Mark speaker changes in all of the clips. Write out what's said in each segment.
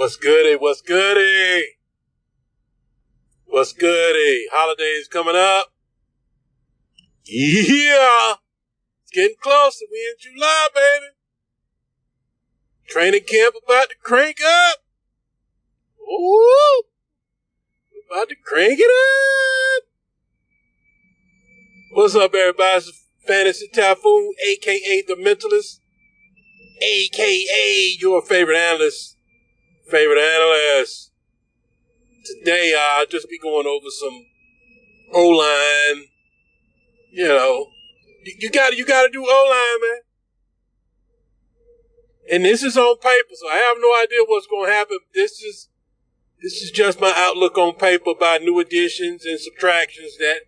Speaker 1: What's goody? What's goody? What's goody? Holidays coming up. Yeah. It's getting closer. We in July, baby. Training camp about to crank up. Ooh. About to crank it up. What's up, everybody? It's Fantasy Typhoon, a.k.a. The Mentalist, a.k.a. your favorite analyst. Today, I'll just be going over some O-line. You know, you got to do O-line, man. And this is on paper, so I have no idea what's going to happen. This is just my outlook on paper by new additions and subtractions that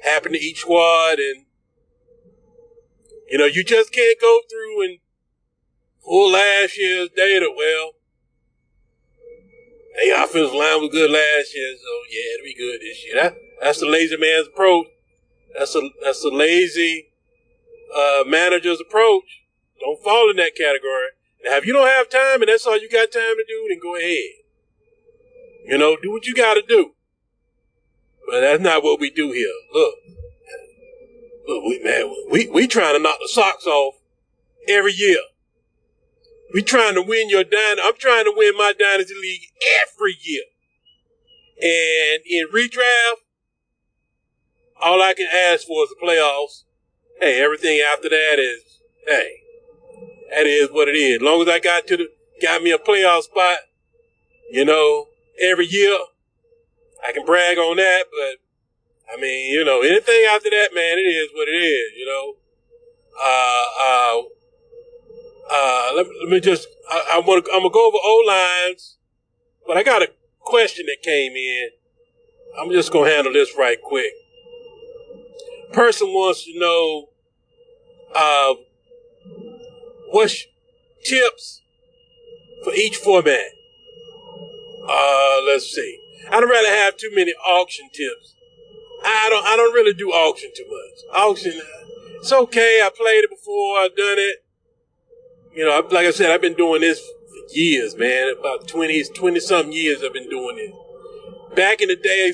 Speaker 1: happen to each squad. And, you know, you just can't go through and pull last year's data. Well, the offensive line was good last year, so yeah, it'll be good this year. That's the lazy man's approach. That's a lazy manager's approach. Don't fall in that category. Now, if you don't have time and that's all you got time to do, then go ahead. You know, do what you got to do. But that's not what we do here. Look, we trying to knock the socks off every year. We trying to win your dynasty. I'm trying to win my dynasty league every year. And in redraft, all I can ask for is the playoffs. Hey, everything after that is, hey, that is what it is. As long as I got me a playoff spot, you know, every year, I can brag on that. But I mean, you know, anything after that, man, it is what it is. You know. Let me just, I'm gonna go over O-lines, but I got a question that came in. I'm just gonna handle this right quick. Person wants to know, what's tips for each format? Let's see. I don't rather have too many auction tips. I don't really do auction too much. Auction, it's okay. I played it before. I've done it. You know, like I said, I've been doing this for years, man. About 20-something years I've been doing it. Back in the day,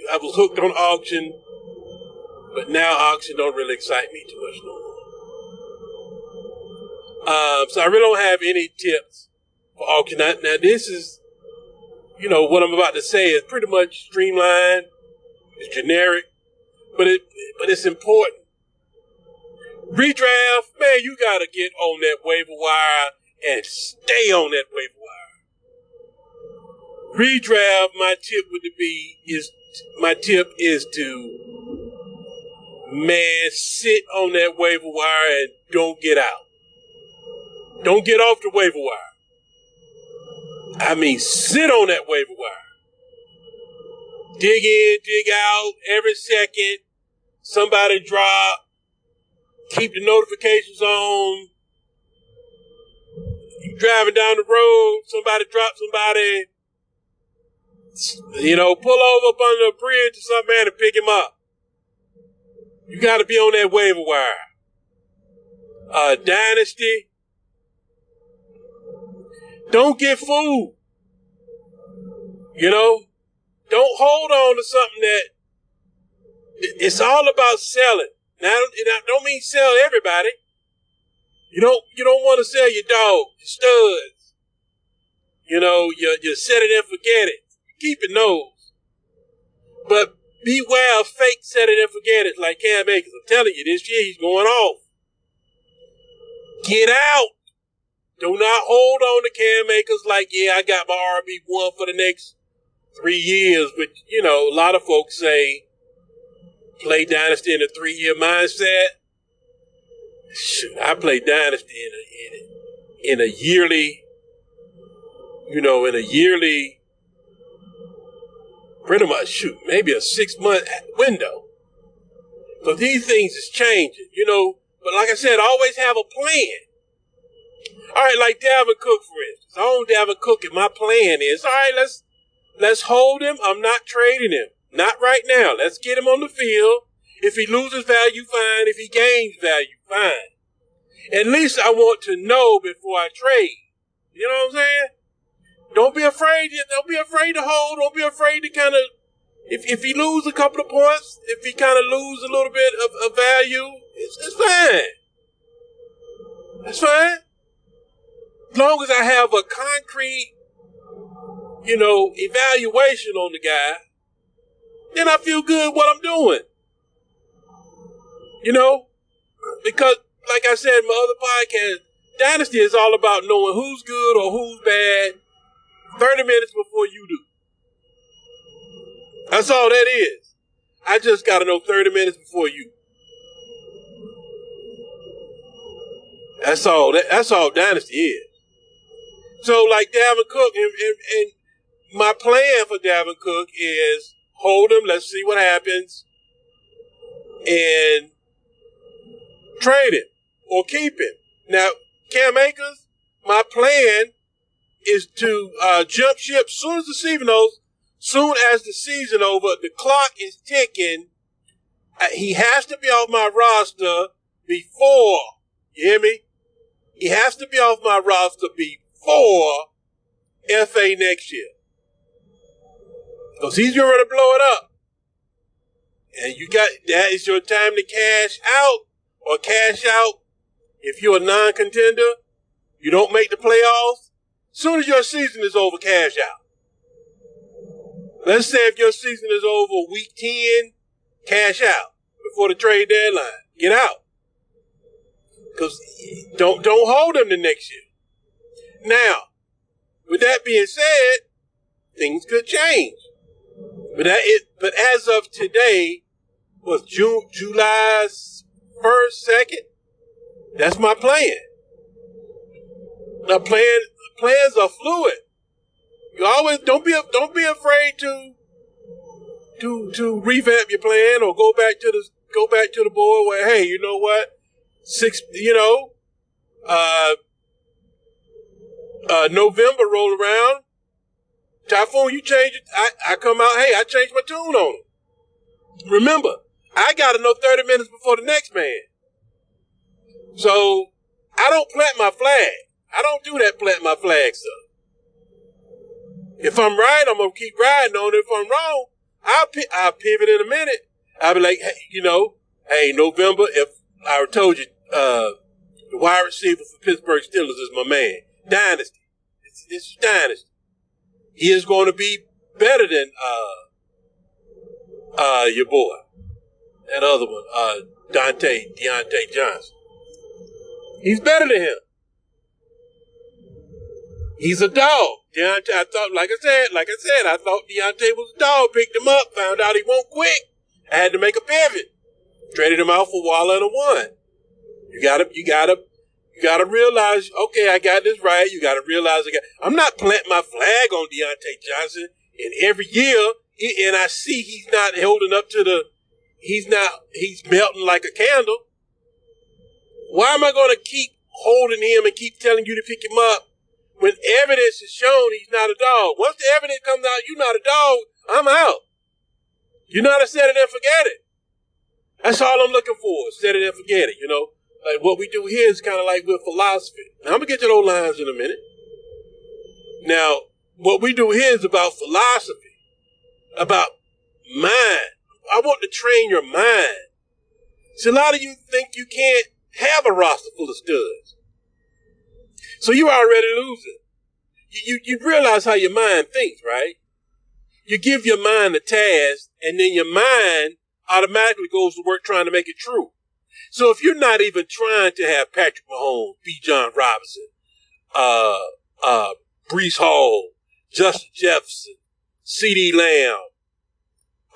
Speaker 1: I was hooked on auction, but now auction don't really excite me too much no more. So I really don't have any tips for auction. Now this is, you know, what I'm about to say is pretty much streamlined. It's generic, but it's important. Redraft, man, you got to get on that waiver wire and stay on that waiver wire. Redraft, my tip is to, man, sit on that waiver wire and don't get out. Don't get off the waiver wire. I mean, sit on that waiver wire. Dig in, dig out, every second, somebody drop. Keep the notifications on. You driving down the road, somebody drop somebody. You know, pull over up under a bridge or something, man, and pick him up. You got to be on that waiver wire. Dynasty. Don't get fooled. You know, don't hold on to something that it's all about selling. Now, I don't mean sell everybody. You don't want to sell your dog, your studs. You know, you set it and forget it. Keep it those. But beware of fake set it and forget it like Cam Akers. I'm telling you, this year he's going off. Get out. Do not hold on to Cam Akers like, yeah, I got my RB1 for the next 3 years. But, you know, a lot of folks say, play Dynasty in a 3-year mindset. Shoot, I play Dynasty in a yearly, pretty much, shoot, maybe a 6-month window. So these things is changing, you know. But like I said, always have a plan. All right, like Dalvin Cook, for instance. I own Dalvin Cook, and my plan is, all right, let's hold him. I'm not trading him. Not right now. Let's get him on the field. If he loses value, fine. If he gains value, fine. At least I want to know before I trade. You know what I'm saying? Don't be afraid. Don't be afraid to hold. Don't be afraid to kind of, if he lose a couple of points, if he kind of lose a little bit of value, it's fine. That's fine. As long as I have a concrete, evaluation on the guy, then I feel good what I'm doing. Because like I said in my other podcast, Dynasty is all about knowing who's good or who's bad 30 minutes before you do. That's all that is. I just got to know 30 minutes before you. That's all Dynasty is. So like Dalvin Cook, and my plan for Dalvin Cook is hold him, let's see what happens, and trade him or keep him. Now, Cam Akers, my plan is to jump ship soon as the season over. The clock is ticking. He has to be off my roster before, you hear me? He has to be off my roster before FA next year. Because he's going to blow it up. And that is your time to cash out or cash out. If you're a non-contender, you don't make the playoffs, as soon as your season is over, cash out. Let's say if your season is over week 10, cash out before the trade deadline. Get out. Because don't hold him the next year. Now, with that being said, things could change. But as of today, was July 1st, 2nd? That's my plan. The plans are fluid. You always don't be afraid to revamp your plan or go back to the board where, hey, you know what? November roll around. Typhoon, you change it. I come out, hey, I changed my tune on him. Remember, I got to know 30 minutes before the next man. So I don't plant my flag. I don't do that plant my flag stuff. If I'm right, I'm going to keep riding on it. If I'm wrong, I'll pivot in a minute. I'll be like, hey, November, if I told you, the wide receiver for Pittsburgh Steelers is my man. Dynasty. This is Dynasty. He is going to be better than, your boy. That other one, Deontay Johnson. He's better than him. He's a dog. Deontay, I thought Deontay was a dog. Picked him up, found out he won't quit. I had to make a pivot. Traded him out for Waller and a one. You gotta realize, okay, I got this right. You gotta realize I'm not planting my flag on Deontay Johnson. And every year, and I see he's not holding up to he's melting like a candle. Why am I going to keep holding him and keep telling you to pick him up when evidence is shown he's not a dog? Once the evidence comes out, you're not a dog, I'm out. You know how to set it and forget it. That's all I'm looking for, set it and forget it, Like what we do here is kind of like with philosophy. Now, I'm going to get to those lines in a minute. Now, what we do here is about philosophy, about mind. I want to train your mind. See, a lot of you think you can't have a roster full of studs. So you're already losing. You realize how your mind thinks, right? You give your mind a task, and then your mind automatically goes to work trying to make it true. So if you're not even trying to have Patrick Mahomes, B. John Robinson, Breece Hall, Justin Jefferson, C.D. Lamb,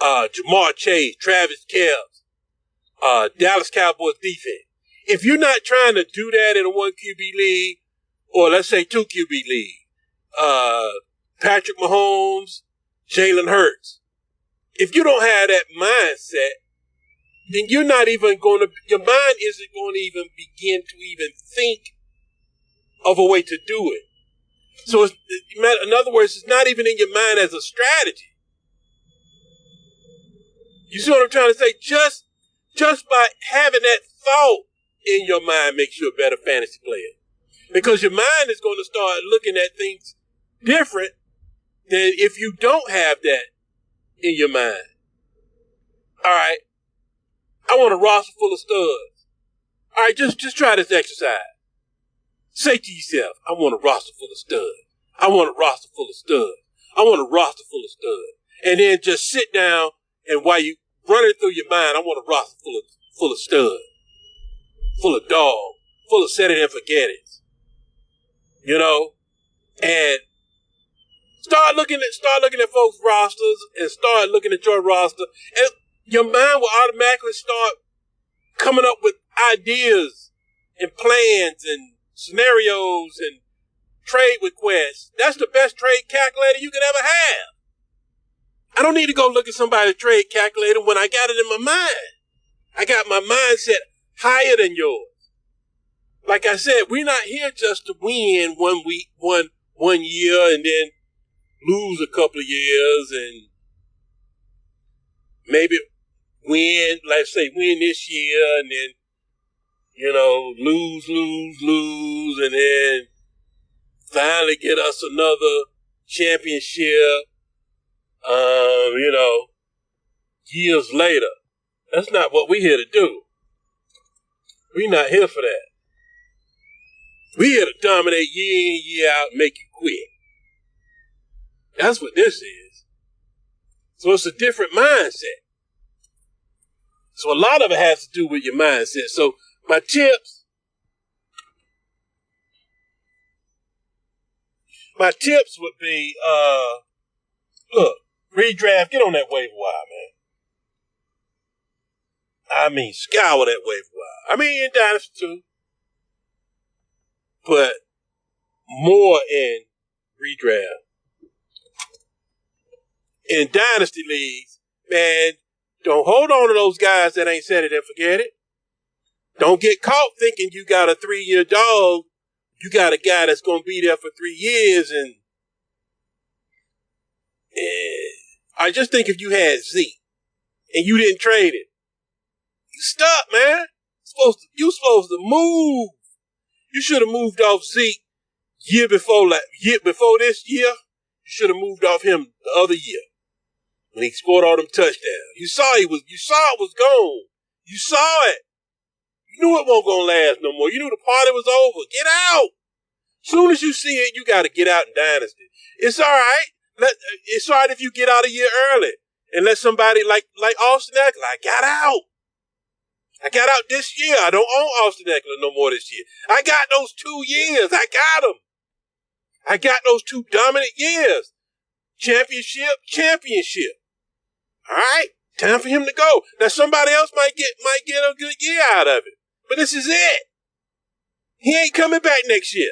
Speaker 1: Jamar Chase, Travis Kelce, Dallas Cowboys defense. If you're not trying to do that in a 1 QB league, or let's say 2 QB league, Patrick Mahomes, Jalen Hurts, if you don't have that mindset, then you're not even your mind isn't going to even begin to even think of a way to do it. So in other words, it's not even in your mind as a strategy. You see what I'm trying to say? Just by having that thought in your mind makes you a better fantasy player. Because your mind is going to start looking at things different than if you don't have that in your mind. All right. I want a roster full of studs. All right, just try this exercise. Say to yourself, I want a roster full of studs. I want a roster full of studs. I want a roster full of studs. And then just sit down, and while you run it through your mind, I want a roster full of studs, full of dogs, full of set it and forget it. You know? And start looking at folks' rosters and start looking at your roster, and your mind will automatically start coming up with ideas and plans and scenarios and trade requests. That's the best trade calculator you could ever have. I don't need to go look at somebody's trade calculator when I got it in my mind. I got my mindset higher than yours. Like I said, we're not here just to win one year and then lose a couple of years and maybe win this year and then, lose, and then finally get us another championship, years later. That's not what we're here to do. We're not here for that. We're here to dominate year in, year out, and make you quit. That's what this is. So it's a different mindset. So a lot of it has to do with your mindset. So my tips would be, look, redraft, get on that waiver wire, man. I mean, scour that waiver wire. I mean, in Dynasty too. But more in redraft. In Dynasty leagues, man, don't hold on to those guys that ain't set it and forget it. Don't get caught thinking you got a 3-year dog. You got a guy that's going to be there for 3 years. And I just think if you had Zeke and you didn't trade it, you stuck, man. You supposed to move. You should have moved off Zeke year before this year. You should have moved off him the other year when he scored all them touchdowns. You saw it was gone. You saw it. You knew it wasn't gonna last no more. You knew the party was over. Get out. Soon as you see it, you got to get out in Dynasty. It's all right. It's all right if you get out a year early and let somebody like Austin Eckler. I got out. I got out this year. I don't own Austin Eckler no more this year. I got those 2 years. I got them. I got those 2 dominant years. Championship. All right. Time for him to go. Now somebody else might get a good year out of it. But this is it. He ain't coming back next year.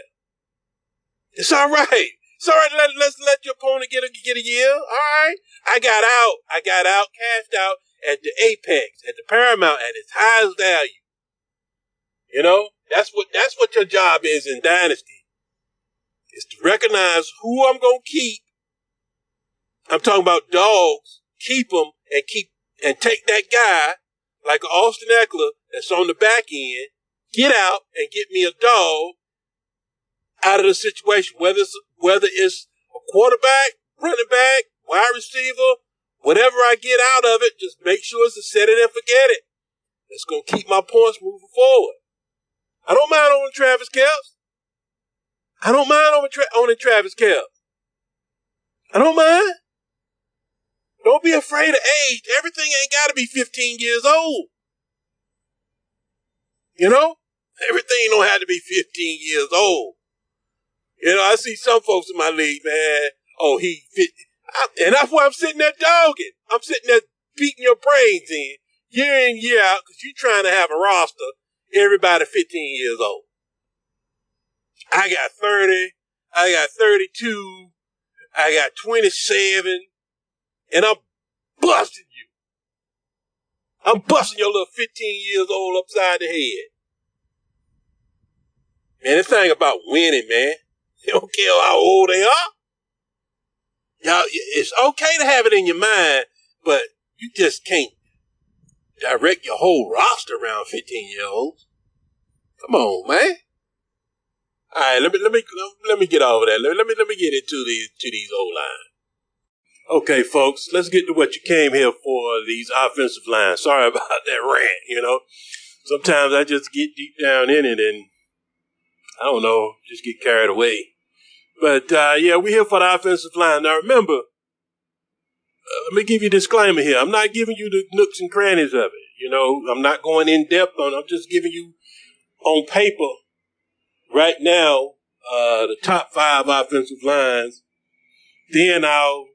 Speaker 1: It's all right. It's all right. Let's let your opponent get a year. All right. I got out, cashed out at the apex, at the paramount, at its highest value. That's what your job is in Dynasty. Is to recognize who I'm going to keep. I'm talking about dogs. Keep them and take that guy like Austin Eckler that's on the back end, get out and get me a dog out of the situation, whether it's a quarterback, running back, wide receiver, whatever I get out of it, just make sure it's a set it and forget it. It's going to keep my points moving forward. I don't mind owning Travis Kelce. I don't mind owning Travis Kelce. I don't mind. Don't be afraid of age. Everything ain't got to be 15 years old. Everything don't have to be 15 years old. I see some folks in my league, man. Oh, he fit. And that's why I'm sitting there dogging. I'm sitting there beating your brains in year out, because you're trying to have a roster, everybody 15 years old. I got 30. I got 32. I got 27. And I'm busting you. I'm busting your little 15 years old upside the head. Man, this thing about winning, man. You don't care how old they are. Y'all, it's okay to have it in your mind, but you just can't direct your whole roster around 15-year-olds. Come on, man. right, let me get over that. Let me get into these O-line. Okay, folks, let's get to what you came here for, these offensive lines. Sorry about that rant, Sometimes I just get deep down in it and, I don't know, just get carried away. But, yeah, we're here for the offensive line. Now, remember, let me give you a disclaimer here. I'm not giving you the nooks and crannies of it. I'm not going in depth on it. I'm just giving you on paper right now the top 5 offensive lines. Then I'll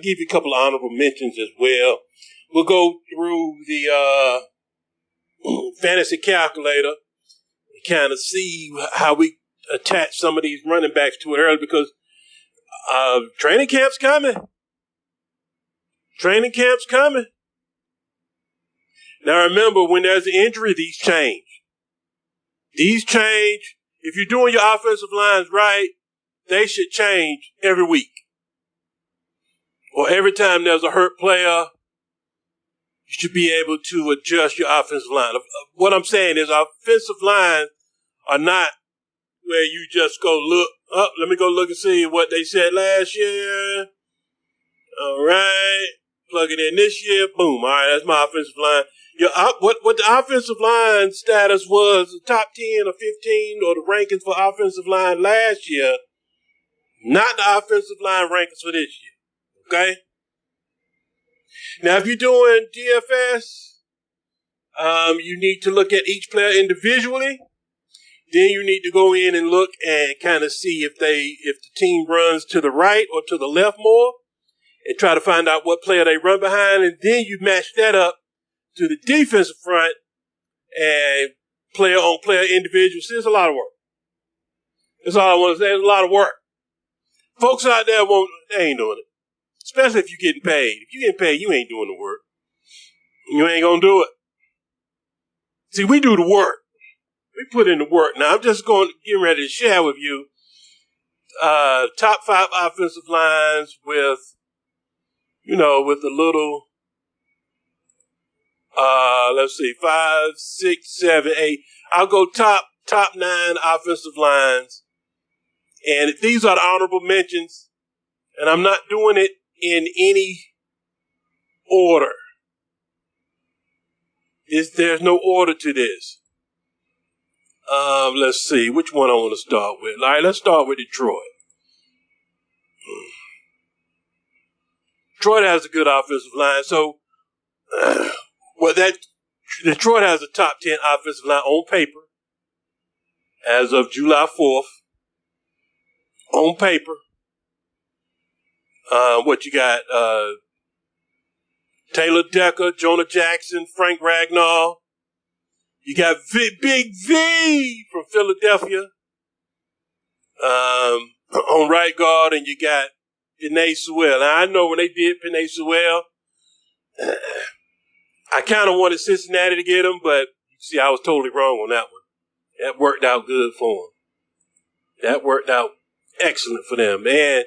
Speaker 1: give you a couple of honorable mentions as well. We'll go through the fantasy calculator and kind of see how we attach some of these running backs to it early, because training camp's coming. Training camp's coming. Now remember, when there's an injury, these change. These change. If you're doing your offensive lines right, they should change every week. Or every time there's a hurt player, you should be able to adjust your offensive line. What I'm saying is offensive lines are not where you just go look, let me go look and see what they said last year. All right. Plug it in this year. Boom. All right. That's my offensive line. What the offensive line status was, the top 10 or 15 or the rankings for offensive line last year, not the offensive line rankings for this year. Okay? Now, if you're doing DFS, you need to look at each player individually. Then you need to go in and look and kind of see if the team runs to the right or to the left more, and try to find out what player they run behind, and then you match that up to the defensive front and player on player individual. See, it's a lot of work. That's all I want to say. It's a lot of work. Folks out there they ain't doing it. Especially if you're getting paid. If you're getting paid, you ain't doing the work. You ain't going to do it. See, we do the work. We put in the work. Now, I'm just getting ready to share with you top 5 offensive lines with a little, let's see, 5, 6, 7, 8. I'll go top 9 offensive lines. And these are the honorable mentions. And I'm not doing it in any order. There's no order to this. Let's see, which one I want to start with. All right, let's start with Detroit. Detroit has a good offensive line. So, Detroit has a top 10 offensive line on paper as of July 4th. On paper. What you got? Taylor Decker, Jonah Jackson, Frank Ragnow. You got Big V from Philadelphia on right guard, and you got Penei Sewell. Now, I know when they did Penei Sewell, I kind of wanted Cincinnati to get him, but you see, I was totally wrong on that one. That worked out good for them. That worked out excellent for them, man.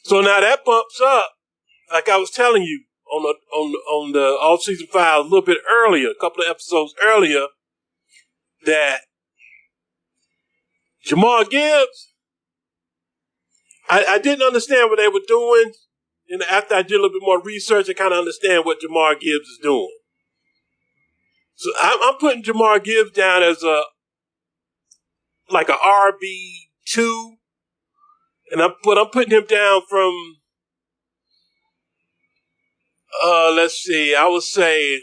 Speaker 1: So now that bumps up, like I was telling you on the off-season file a little bit earlier, a couple of episodes earlier, that Jamar Gibbs, I didn't understand what they were doing. And after I did a little bit more research, I kind of understand what Jamar Gibbs is doing. So I'm putting Jamar Gibbs down as a RB2. And I'm putting him down from, let's see, I would say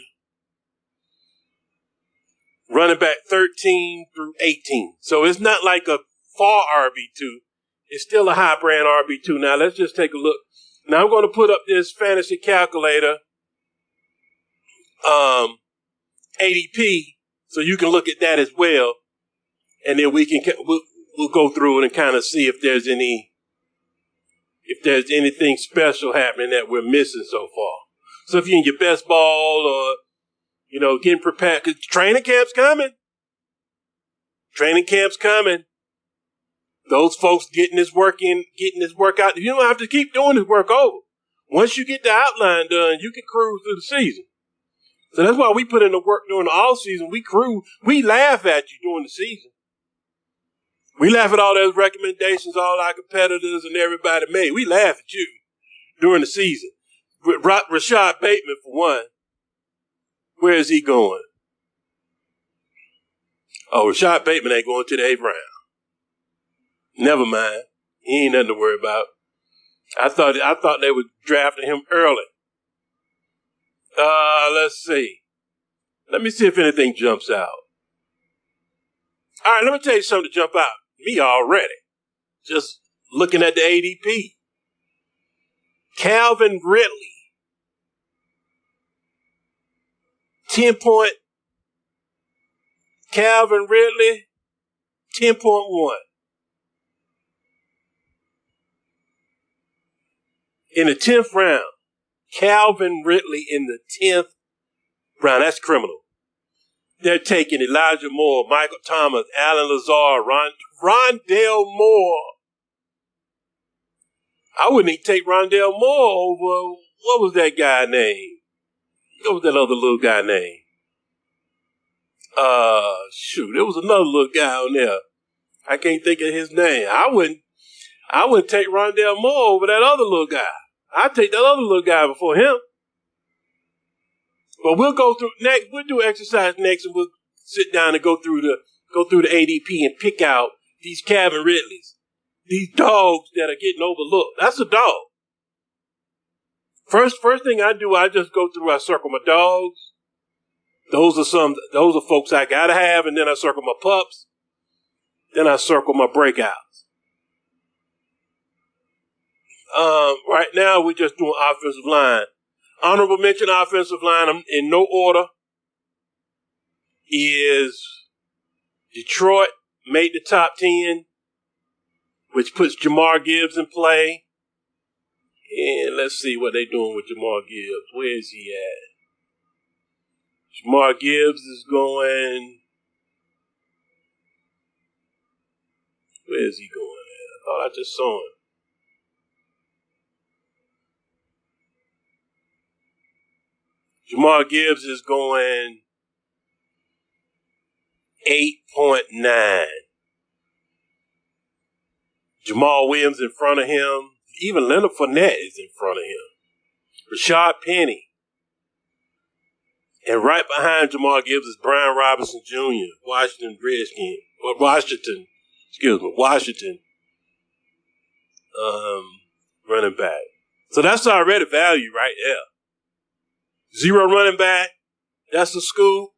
Speaker 1: running back 13 through 18. So it's not like a far RB2. It's still a high brand RB2. Now let's just take a look. Now I'm going to put up this fantasy calculator, ADP, so you can look at that as well. And then we'll go through it and kind of see if there's anything special happening that we're missing so far. So if you're in your best ball or, getting prepared, because training camp's coming. Training camp's coming. Those folks getting this work out. You don't have to keep doing this work over. Once you get the outline done, you can cruise through the season. So that's why we put in the work during the off season. We laugh at you during the season. We laugh at all those recommendations all our competitors and everybody made. We laugh at you during the season. Rashad Bateman, for one. Where is he going? Oh, Rashad Bateman ain't going to the 8th round. Never mind. He ain't nothing to worry about. I thought they were drafting him early. Let's see. Let me see if anything jumps out. All right, let me tell you something to jump out. Me already. Just looking at the ADP. Calvin Ridley. 10-point. Calvin Ridley, 10.1. In the 10th round, Calvin Ridley in the 10th round. That's criminal. They're taking Elijah Moore, Michael Thomas, Alan Lazard, Rondale Moore. I wouldn't even take Rondale Moore over, what was that guy name? What was that other little guy name? There was another little guy on there. I can't think of his name. I wouldn't take Rondale Moore over that other little guy. I'd take that other little guy before him. But we'll go through next. We'll do exercise next, and we'll sit down and go through the ADP and pick out these Calvin Ridleys, these dogs that are getting overlooked. That's a dog. First thing I do, I just go through. I circle my dogs. Those are folks I gotta have, and then I circle my pups. Then I circle my breakouts. Right now we're just doing offensive line. Honorable mention offensive line in no order is Detroit made the top 10, which puts Jamar Gibbs in play. And let's see what they're doing with Jamar Gibbs. Where is he at? Jamar Gibbs is going. Where is he going at? I thought I just saw him. Jamar Gibbs is going 8.9. Jamal Williams in front of him. Even Leonard Fournette is in front of him. Rashad Penny. And right behind Jamar Gibbs is Brian Robinson Jr., Washington running back. So that's already value right there. 0 running back. That's a scoop.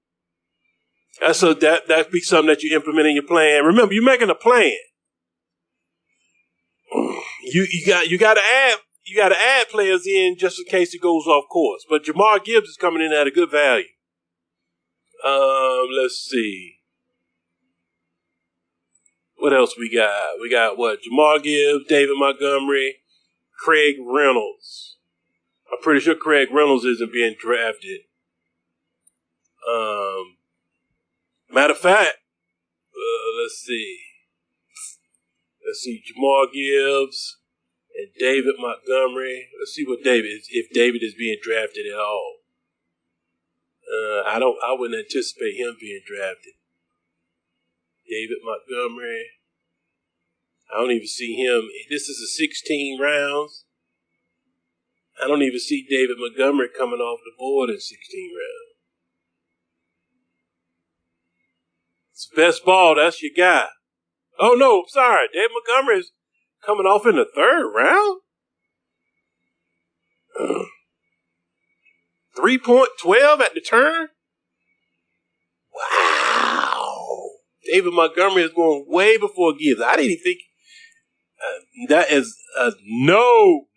Speaker 1: That'd be something that you implement in your plan. Remember, you're making a plan. You got to add players in just in case it goes off course. But Jamar Gibbs is coming in at a good value. Let's see. What else we got? We got what? Jamar Gibbs, David Montgomery, Craig Reynolds. I'm pretty sure Craig Reynolds isn't being drafted. Matter of fact, let's see. Jamar Gibbs and David Montgomery. Let's see what David is, if David is being drafted at all. I wouldn't anticipate him being drafted. David Montgomery. I don't even see him. This is a 16 rounds. I don't even see David Montgomery coming off the board in 16 rounds. It's best ball. That's your guy. Oh, no, sorry. David Montgomery is coming off in the 3rd round? 3.12 at the turn? Wow. David Montgomery is going way before Gibbs. I didn't even think that is a no.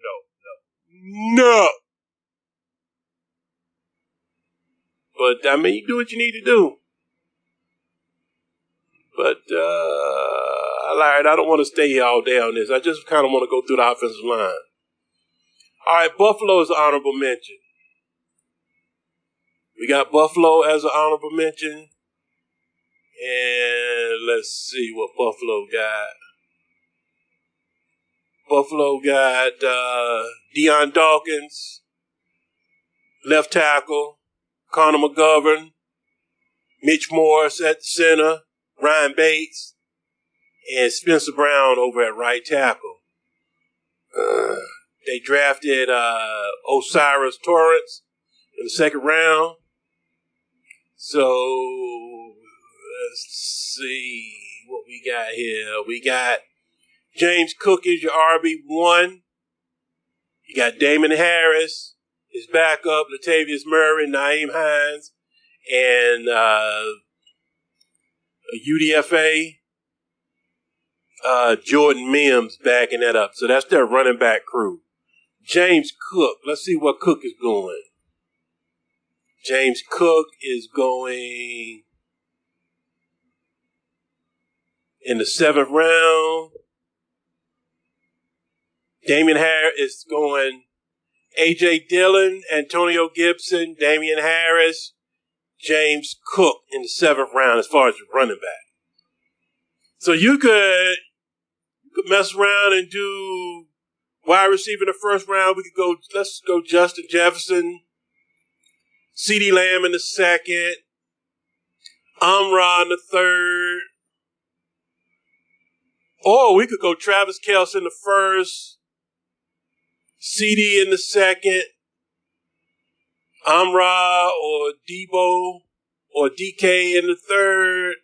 Speaker 1: But, I mean, you do what you need to do. But, all right, I don't want to stay here all day on this. I just kind of want to go through the offensive line. All right, Buffalo is an honorable mention. We got Buffalo as an honorable mention. And let's see what Buffalo got. Buffalo got Deion Dawkins, left tackle, Connor McGovern, Mitch Morris at the center, Ryan Bates, and Spencer Brown over at right tackle. They drafted Osiris Torrance in the second round. So let's see what we got here. We got James Cook is your RB1. You got Damon Harris, his backup, Latavius Murray, Naeem Hines, and UDFA, Jordan Mims backing that up. So that's their running back crew. James Cook, let's see what Cook is going. James Cook is going in the 7th round. Damian Harris is going A.J. Dillon, Antonio Gibson, Damian Harris, James Cook in the 7th round as far as your running back. So you could mess around and do wide receiver in the 1st round. Let's go Justin Jefferson, CeeDee Lamb in the 2nd, Amon-Ra in the 3rd. Or we could go Travis Kelce in the 1st, CD in the 2nd, Amon-Ra or Debo or DK in the 3rd.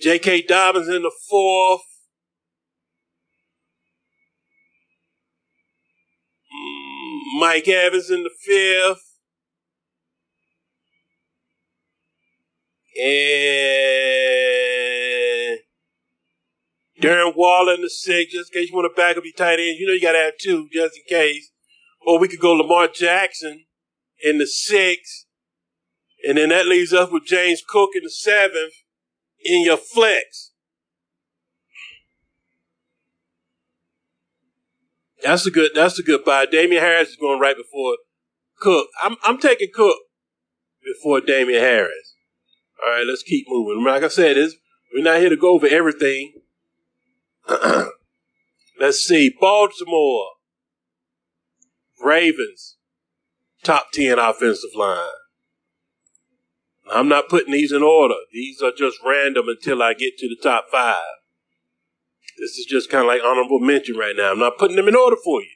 Speaker 1: J.K. Dobbins in the 4th. Mike Evans in the 5th. And Darren Waller in the 6th, just in case you want to back up your tight ends. You know you got to have 2 just in case. Or we could go Lamar Jackson in the 6th. And then that leaves us with James Cook in the 7th in your flex. That's a good buy. Damian Harris is going right before Cook. I'm taking Cook before Damian Harris. All right, let's keep moving. Like I said, we're not here to go over everything. Let's see. Baltimore Ravens, top 10 offensive line. I'm not putting these in order. These are just random until I get to the top 5. This is just kind of like honorable mention right now. I'm not putting them in order for you.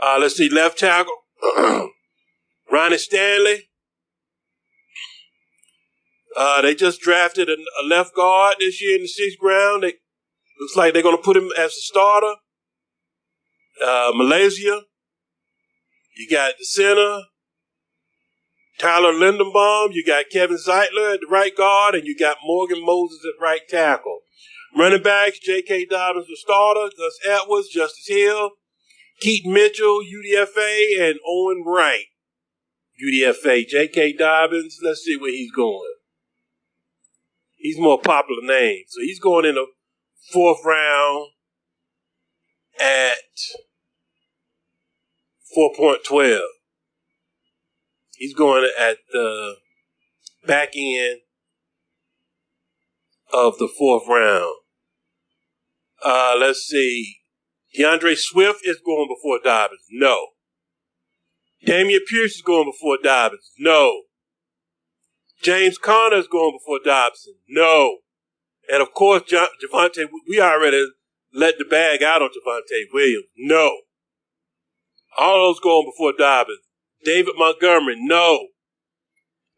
Speaker 1: Let's see. Left tackle, Ronnie Stanley. They just drafted a left guard this year in the 6th round. Looks like they're going to put him as a starter. Malaysia. You got the center, Tyler Lindenbaum. You got Kevin Zeitler at the right guard, and you got Morgan Moses at right tackle. Running backs, J.K. Dobbins the starter, Gus Edwards, Justice Hill, Keaton Mitchell, UDFA, and Owen Wright, UDFA. J.K. Dobbins, let's see where he's going. He's a more popular name. So he's going in the 4th round at 4.12. He's going at the back end of the 4th round. Let's see. DeAndre Swift is going before Dobbins. No. Damian Pierce is going before Dobbins. No. James Conner is going before Dobson. No. And of course, Javonte, we already let the bag out on Javonte Williams. No. All those going before Dobbins. David Montgomery. No.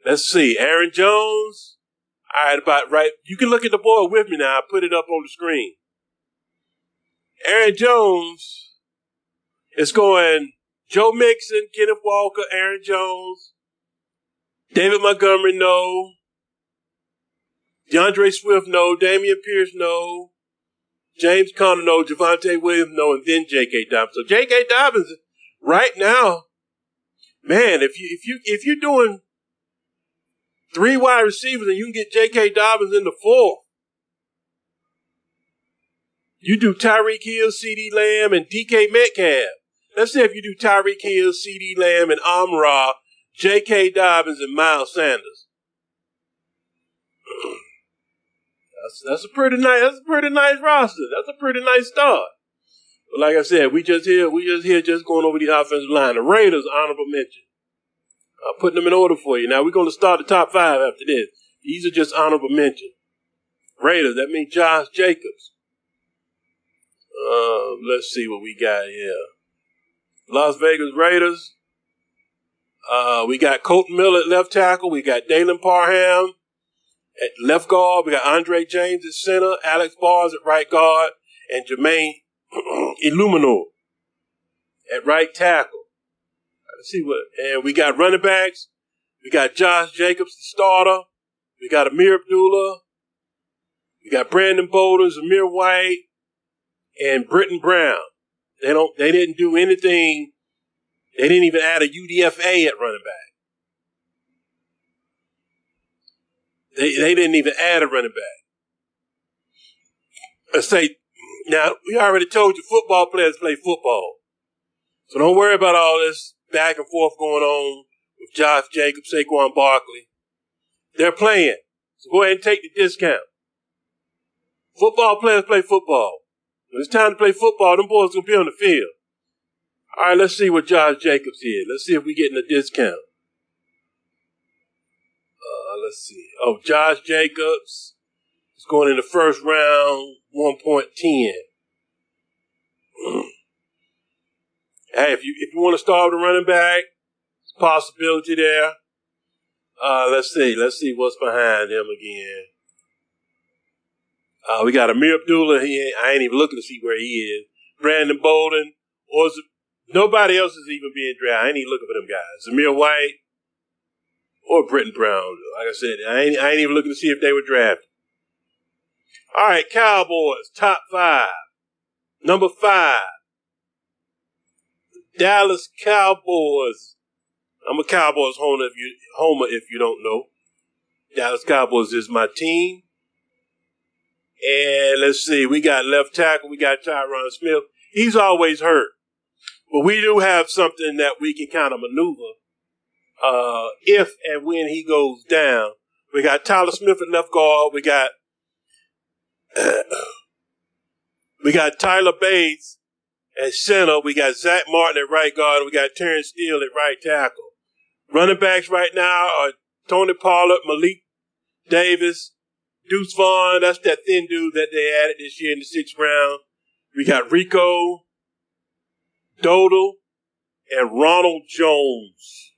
Speaker 1: Let's see. Aaron Jones. All right, about right. You can look at the board with me now. I put it up on the screen. Aaron Jones is going Joe Mixon, Kenneth Walker, Aaron Jones, David Montgomery, no. DeAndre Swift, no. Damian Pierce, no. James Conner, no. Javonte Williams, no. And then J.K. Dobbins. So J.K. Dobbins, right now, man, if you're doing 3 wide receivers and you can get J.K. Dobbins in the 4th, you do Tyreek Hill, CeeDee Lamb, and DK Metcalf. Let's say if you do Tyreek Hill, CeeDee Lamb, and Amon-Ra, J.K. Dobbins, and Miles Sanders. That's a pretty nice roster. That's a pretty nice start. But like I said, we just here just going over the offensive line. The Raiders, honorable mention. Putting them in order for you. Now, we're going to start the top 5 after this. These are just honorable mention. Raiders, that means Josh Jacobs. Let's see what we got here. Las Vegas Raiders. We got Colton Miller at left tackle. We got Dalen Parham at left guard. We got Andre James at center. Alex Bars at right guard. And Jermaine Illuminor at right tackle. Let's see what. And we got running backs. We got Josh Jacobs, the starter. We got Amir Abdullah. We got Brandon Bolden, Zamir White, and Britton Brown. They didn't do anything. They didn't even add a UDFA at running back. They didn't even add a running back. Let's say, now, we already told you football players play football. So don't worry about all this back and forth going on with Josh Jacobs, Saquon Barkley. They're playing. So go ahead and take the discount. Football players play football. When it's time to play football, them boys going to be on the field. All right, let's see what Josh Jacobs is. Let's see if we're getting a discount. Let's see. Oh, Josh Jacobs is going in the first round, 1.10. Hey, if you want to start with a running back, it's a possibility there. Let's see what's behind him again. We got Amir Abdullah. I ain't even looking to see where he is. Brandon Bolden. Nobody else is even being drafted. I ain't even looking for them guys. Zamir White or Britton Brown. Like I said, I ain't even looking to see if they were drafted. All right, Cowboys, top 5. Number 5. Dallas Cowboys. I'm a Cowboys homer if you don't know. Dallas Cowboys is my team. And let's see, we got left tackle, we got Tyron Smith. He's always hurt. But we do have something that we can kind of maneuver if and when he goes down. We got Tyler Smith at left guard. We got Tyler Bates at center. We got Zach Martin at right guard. We got Terrence Steele at right tackle. Running backs right now are Tony Pollard, Malik Davis, Deuce Vaughn. That's that thin dude that they added this year in the 6th round. We got Rico Dodal and Ronald Jones.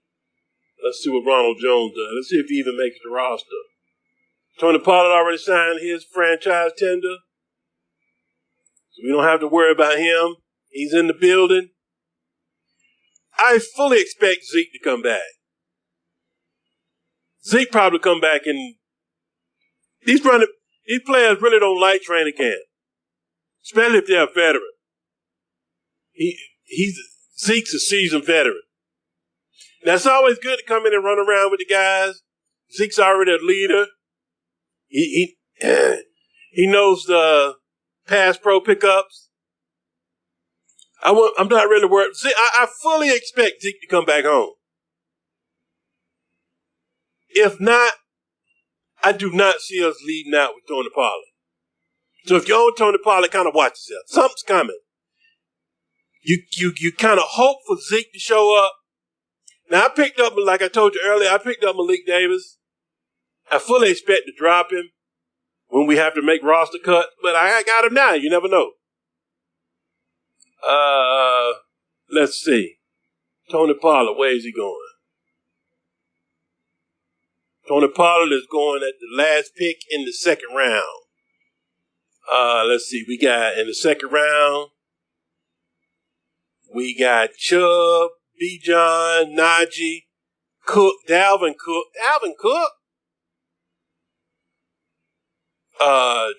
Speaker 1: Let's see what Ronald Jones does. Let's see if he even makes the roster. Tony Pollard already signed his franchise tender, so we don't have to worry about him. He's in the building. I fully expect Zeke to come back. Zeke probably come back, and these players really don't like training camp, especially if they're a veteran. Zeke's a seasoned veteran. Now, it's always good to come in and run around with the guys. Zeke's already a leader. He knows the pass pro pickups. I'm not really worried. I fully expect Zeke to come back home. If not, I do not see us leading out with Tony Pollard. So if you own Tony Pollard, kind of watch yourself. Something's coming. You kind of hope for Zeke to show up. Now, I picked up, like I told you earlier, I picked up Malik Davis. I fully expect to drop him when we have to make roster cuts, but I got him now. You never know. Let's see. Tony Pollard, where is he going? Tony Pollard is going at the last pick in the 2nd round. Let's see. We got in the 2nd round, we got Chubb, Bijan, Najee, Cook, Dalvin Cook,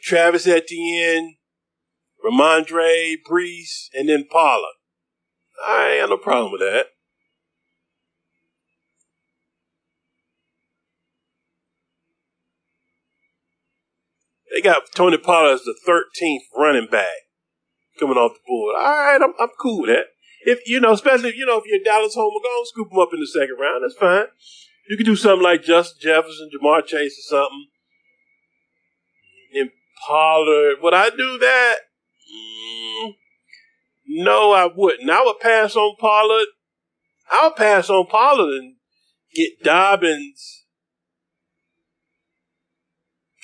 Speaker 1: Travis Etienne, Ramondre, Brees, and then Pollard. I ain't got no problem with that. They got Tony Pollard as the 13th running back coming off the board. All right, I'm cool with that. Especially if you're Dallas homer, go and scoop them up in the 2nd round. That's fine. You could do something like Justin Jefferson, Jamar Chase, or something. And Pollard, would I do that? No, I wouldn't. I would pass on Pollard. I would pass on Pollard and get Dobbins.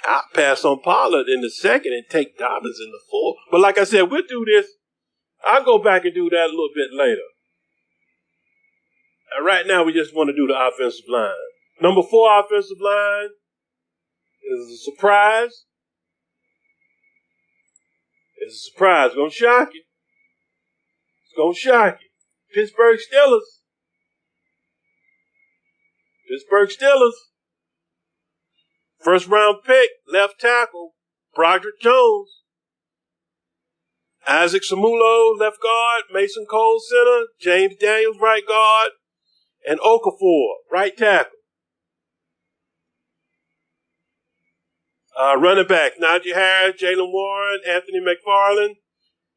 Speaker 1: I'll pass on Pollard in the second and take Dobbins in the fourth. But like I said, we'll do this. I'll go back and do that a little bit later. Right now, we just want to do the offensive line. Number 4 offensive line is a surprise. It's a surprise. It's going to shock you. It's going to shock you. Pittsburgh Steelers. Pittsburgh Steelers. First round pick, left tackle, Broderick Jones. Isaac Samulo, left guard. Mason Cole, center. James Daniels, right guard. And Okafor, right tackle. Running back, Najee Harris, Jalen Warren, Anthony McFarland,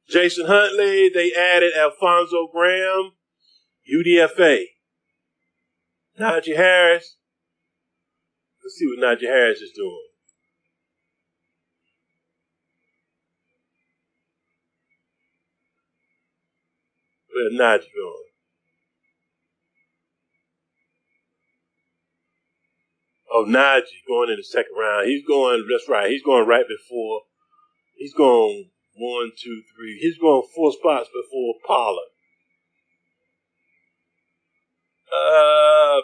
Speaker 1: Jason Huntley. They added Alfonso Graham, UDFA. Najee Harris. Let's see what Najee Harris is doing. Where's Najee going? Oh, Najee going in the second round. He's going, that's right, he's going right before. He's going 1, 2, 3. He's going 4 spots before Pollard.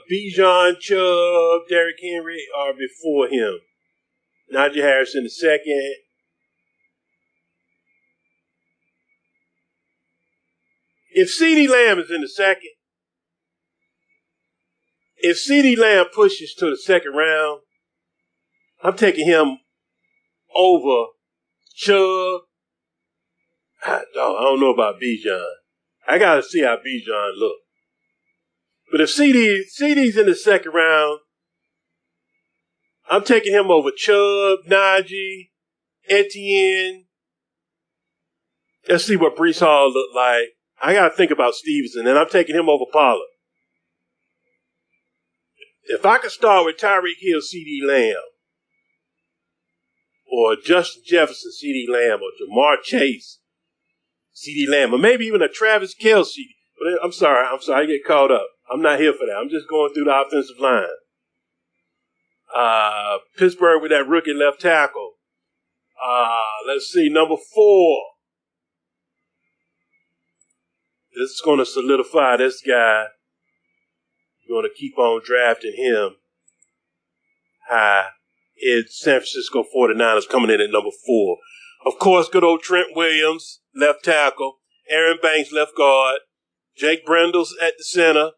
Speaker 1: Bijan, Chubb, Derrick Henry are before him. Najee Harris in the second. If CeeDee Lamb is in the second, if CeeDee Lamb pushes to the second round, I'm taking him over Chubb. I don't know about Bijan. I got to see how Bijan look. But if CeeDee's in the second round, I'm taking him over Chubb, Najee, Etienne. Let's see what Breece Hall looked like. I got to think about Stevenson, and I'm taking him over Pollard. If I could start with Tyreek Hill, CeeDee Lamb, or Justin Jefferson, CeeDee Lamb, or Jamar Chase, CeeDee Lamb, or maybe even a Travis Kelce. But I'm sorry, I get caught up. I'm not here for that. I'm just going through the offensive line. Pittsburgh with that rookie left tackle. Let's see, number 4. This is going to solidify this guy. You're going to keep on drafting him high. It's San Francisco 49ers coming in at number 4. Of course, good old Trent Williams, left tackle. Aaron Banks, left guard. Jake Brendels at the center.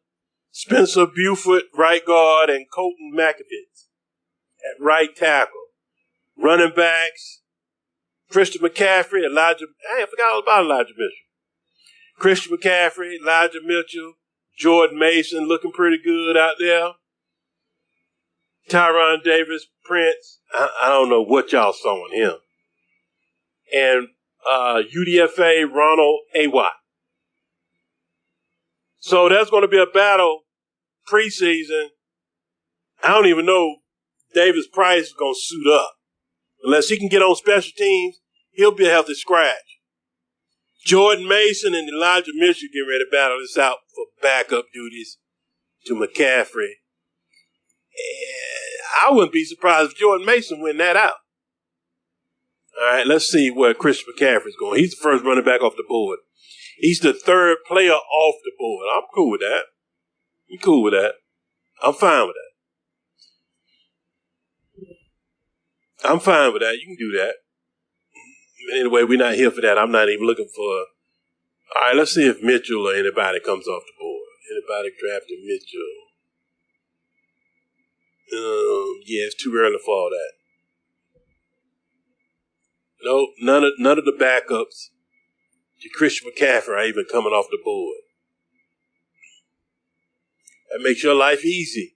Speaker 1: Spencer Buford, right guard. And Colton McAfee at right tackle. Running backs. Christian McCaffrey, I forgot all about Elijah Mitchell. Christian McCaffrey, Elijah Mitchell, Jordan Mason looking pretty good out there. Tyron Davis, Prince. I don't know what y'all saw on him. And UDFA, Ronald A. Watt. So that's going to be a battle preseason. I don't even know Davis Price is going to suit up. Unless he can get on special teams, he'll be a healthy scratch. Jordan Mason and Elijah Mitchell getting ready to battle this out for backup duties to McCaffrey. And I wouldn't be surprised if Jordan Mason win that out. All right, let's see where Christian McCaffrey's going. He's the first running back off the board. He's the third player off the board. I'm cool with that. I'm fine with that. I'm fine with that. You can do that. Anyway, we're not here for that. I'm not even looking for. All right, let's see if Mitchell or anybody comes off the board. Anybody drafted Mitchell? Yeah, it's too early for all that. Nope, none of the backups to Christian McCaffrey are even coming off the board. That makes your life easy.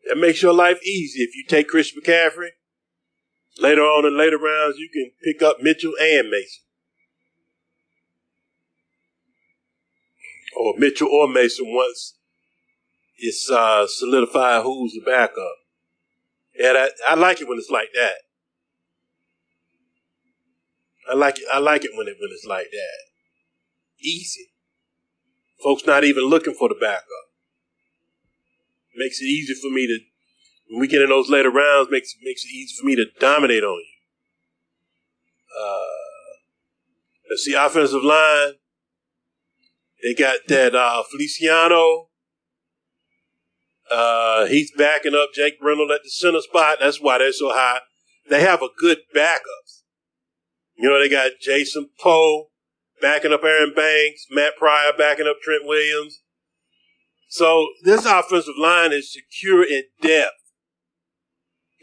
Speaker 1: If you take Christian McCaffrey. Later on in later rounds, you can pick up Mitchell and Mason. Or Mitchell or Mason once it's solidified who's the backup. Yeah, I like it when it's like that. I like it when it's like that. Easy. Folks not even looking for the backup. Makes it easy for me to, when we get in those later rounds, makes it easy for me to dominate on you. Let's see, offensive line. They got that Feliciano. He's backing up Jake Brindle at the center spot. That's why they're so high. They have a good backups. You know, they got Jason Poe backing up Aaron Banks, Matt Pryor backing up Trent Williams. So this offensive line is secure in depth.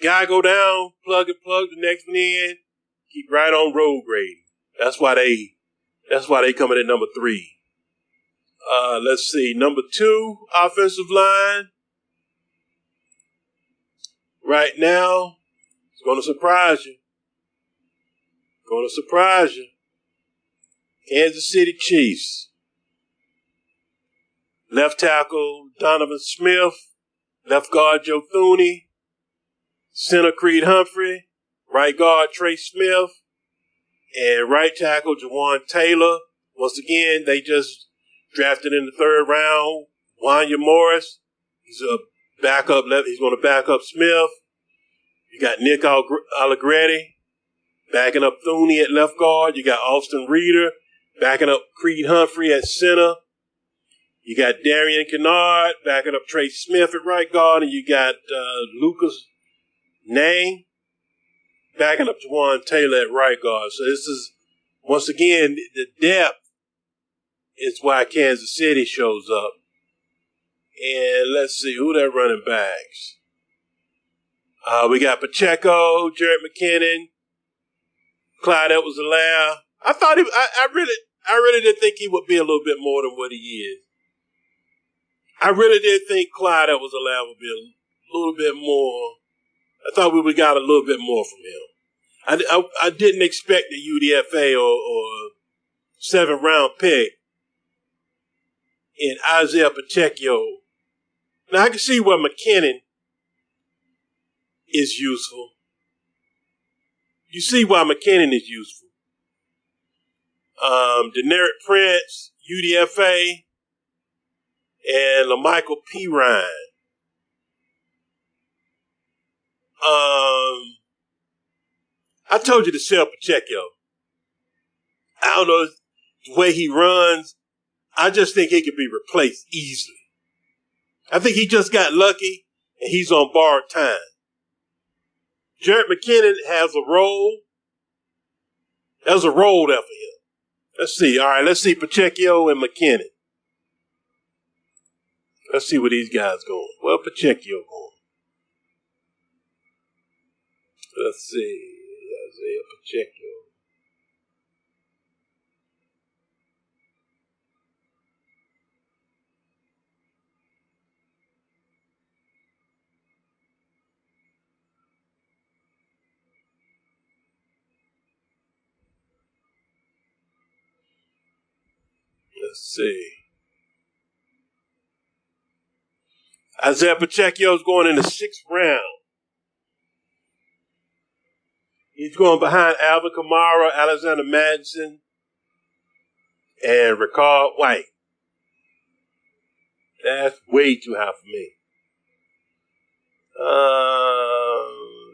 Speaker 1: Guy go down, plug the next one in, keep right on road grading. That's why they coming at number 3. Let's see, number 2 offensive line. Right now, it's going to surprise you. Kansas City Chiefs. Left tackle, Donovan Smith. Left guard, Joe Thuney. Center, Creed Humphrey. Right guard, Trey Smith. And right tackle, Jawan Taylor. Once again, they just drafted in the 3rd round, Wanya Morris. He's a backup left. He's going to back up Smith. You got Nick Allegretti backing up Thuney at left guard. You got Austin Reeder backing up Creed Humphrey at center. You got Darian Kennard backing up Trey Smith at right guard. And you got Lucas Nang backing up Jawan Taylor at right guard. So this is, once again, the depth is why Kansas City shows up. And let's see, who their running backs. We got Pacheco, Jared McKinnon, Clyde Edwards-Helaire. I thought I really did think he would be a little bit more than what he is. I really did think Clyde Edwards-Helaire would be a little bit more. I thought we would got a little bit more from him. I didn't expect the UDFA or 7th round pick in Isaiah Pacheco. Now I can see where McKinnon is useful. You see why McKinnon is useful. Deneric Prince, UDFA, and LaMichael P. Ryan. I told you to sell Pacheco. I don't know the way he runs. I just think he could be replaced easily. I think he just got lucky and he's on borrowed time. Jared McKinnon has a role. There's a role there for him. Let's see. All right, let's see Pacheco and McKinnon. Let's see where these guys going. Well, Pacheco going. Let's see. Isaiah Pacheco. Let's see. Isaiah Pacheco is going in the 6th round. He's going behind Alvin Kamara, Alexander Madison, and Ricard White. That's way too high for me.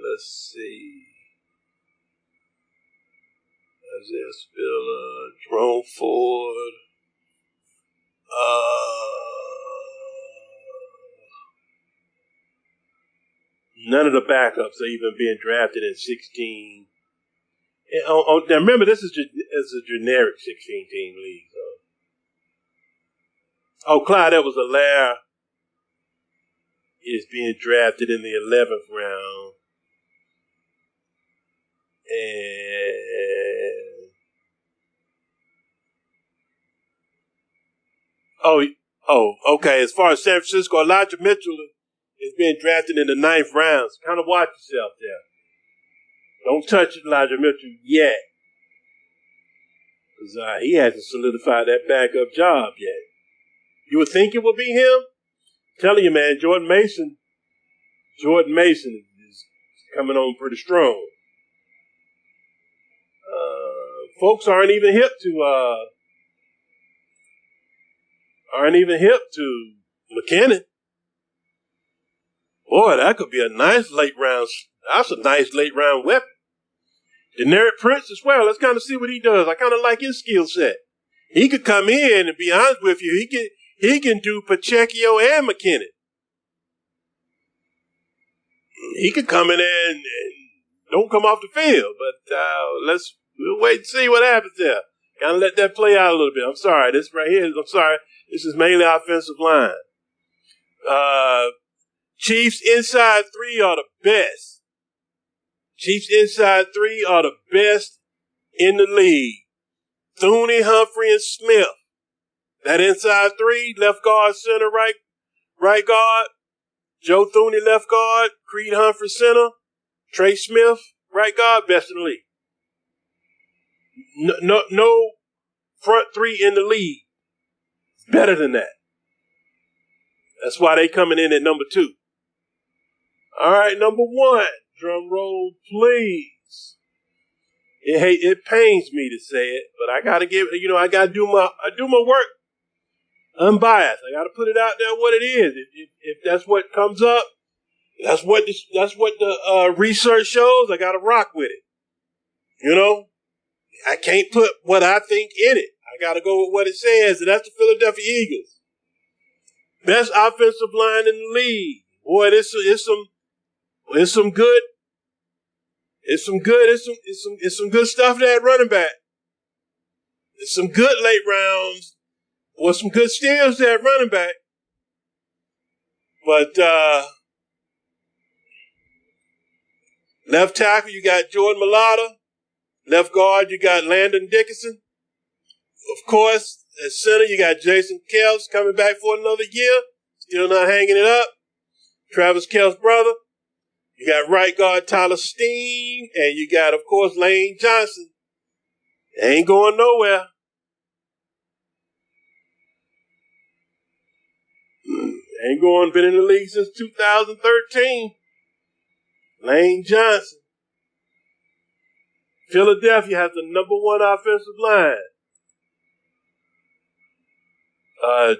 Speaker 1: Let's see. Isaiah Spiller, Jerome Ford. None of the backups are even being drafted in 16. Now remember, this is a generic 16-team league. So. Clyde Edwards-Helaire is being drafted in the 11th round. Okay. As far as San Francisco, Elijah Mitchell is being drafted in the 9th round. So kind of watch yourself there. Don't touch Elijah Mitchell yet. Because he hasn't solidified that backup job yet. You would think it would be him? I'm telling you, man, Jordan Mason is coming on pretty strong. Folks aren't even hip to McKinnon. Boy, that could be a nice late round. That's a nice late round weapon. Generic Prince as well. Let's kind of see what he does. I kind of like his skill set. He could come in and be honest with you. He can do Pacheco and McKinnon. He could come in there and don't come off the field. But we'll wait and see what happens there. Kind of let that play out a little bit. I'm sorry. This right here. I'm sorry. This is mainly offensive line. Chiefs inside three are the best. Chiefs inside three are the best in the league. Thuney, Humphrey, and Smith. That inside three, left guard, center, right guard. Joe Thuney, left guard. Creed Humphrey, center. Trey Smith, right guard, best in the league. No front three in the league. Better than that. That's why they coming in at number 2. All right, number 1. Drum roll, please. It pains me to say it, but I gotta I gotta do my work unbiased. I gotta put it out there what it is. If that's what comes up, that's what the research shows. I gotta rock with it. I can't put what I think in it. I gotta go with what it says, and that's the Philadelphia Eagles. Best offensive line in the league. Boy, it's some good stuff there at running back. There's some good late rounds or some good steals there at running back. But left tackle, you got Jordan Mailata. Left guard, you got Landon Dickerson. Of course, at center, you got Jason Kelce coming back for another year. Still not hanging it up. Travis Kelce's brother. You got right guard Tyler Steen. And you got, of course, Lane Johnson. They ain't going nowhere. Been in the league since 2013. Lane Johnson. Philadelphia has the number 1 offensive line.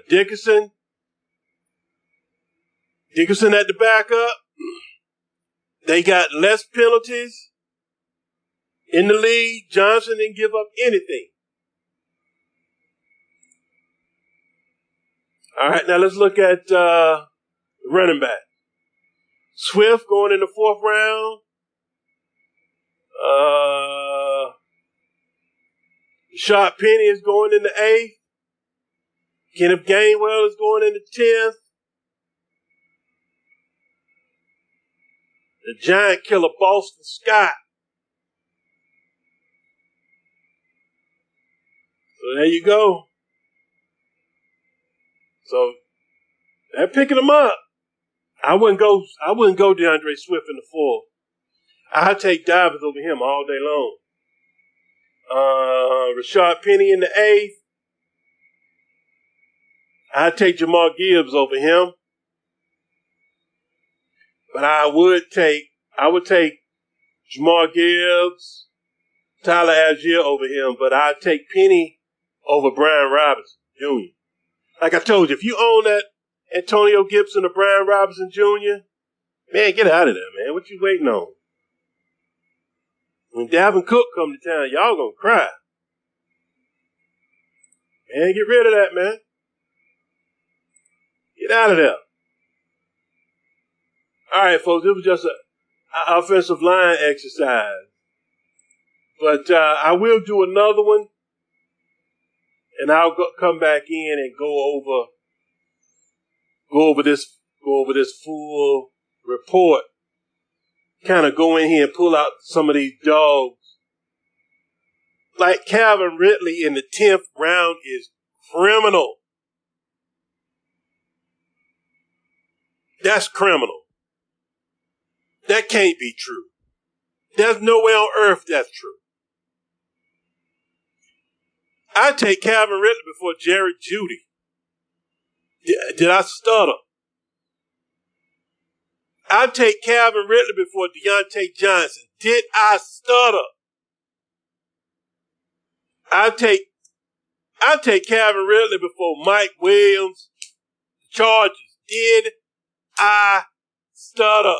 Speaker 1: Dickerson at the backup. They got less penalties in the league. Johnson didn't give up anything. All right, now let's look at running back. Swift going in the 4th round. Rashad Penny is going in the 8th. Kenneth Gainwell is going in the 10th. The giant killer, Boston Scott. So there you go. So they're picking them up. I wouldn't go DeAndre Swift in the 4th. I'd take Davis over him all day long. Rashad Penny in the 8th. I'd take Jamal Gibbs over him. But I would take Jamal Gibbs, Tyler Algier over him, but I'd take Penny over Brian Robinson Jr. Like I told you, if you own that Antonio Gibson or Brian Robinson Jr., man, get out of there, man. What you waiting on? When Dalvin Cook come to town, y'all gonna cry. Man, get rid of that, man. Get out of there. All right, folks, it was just an offensive line exercise. But I will do another one, and I'll come back in and go over this full report. Kind of go in here and pull out some of these dogs. Like Calvin Ridley in the 10th round is criminal. That's criminal. That can't be true. There's no way on earth that's true. I take Calvin Ridley before Jerry Jeudy. Did I stutter? I take Calvin Ridley before Deontay Johnson. Did I stutter? I take Calvin Ridley before Mike Williams, Chargers. Did I stutter?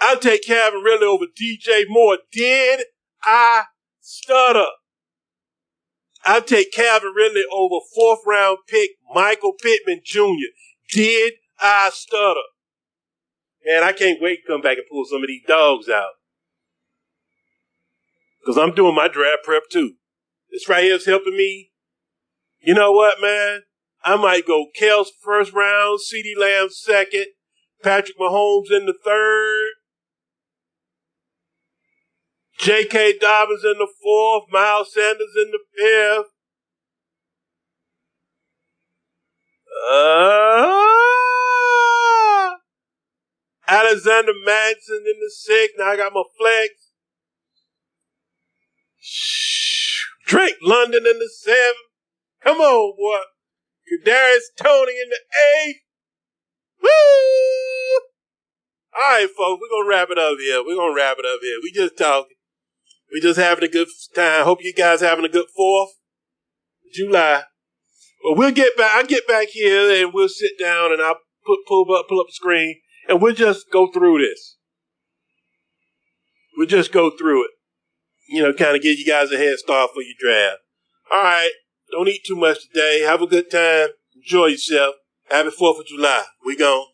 Speaker 1: I'll take Calvin Ridley over DJ Moore. Did I stutter? I'll take Calvin Ridley over 4th round pick Michael Pittman Jr. Did I stutter? Man, I can't wait to come back and pull some of these dogs out. Because I'm doing my draft prep too. This right here is helping me. You know what, man? I might go Kels 1st round, CeeDee Lamb 2nd, Patrick Mahomes in the 3rd, J.K. Dobbins in the 4th, Miles Sanders in the 5th. Alexander Madison in the 6th. Now I got my flex. Drake London in the 7th. Come on, boy. Kadarius Toney in the 8th. Woo! All right, folks, we're going to wrap it up here. We just talking. We just having a good time. Hope you guys having a good 4th of July. Well, we'll get back. I'll get back here and we'll sit down and I'll pull up the screen and we'll just go through this. We'll just go through it. You know, kind of give you guys a head start for your draft. All right. Don't eat too much today. Have a good time. Enjoy yourself. Happy 4th of July. We gone.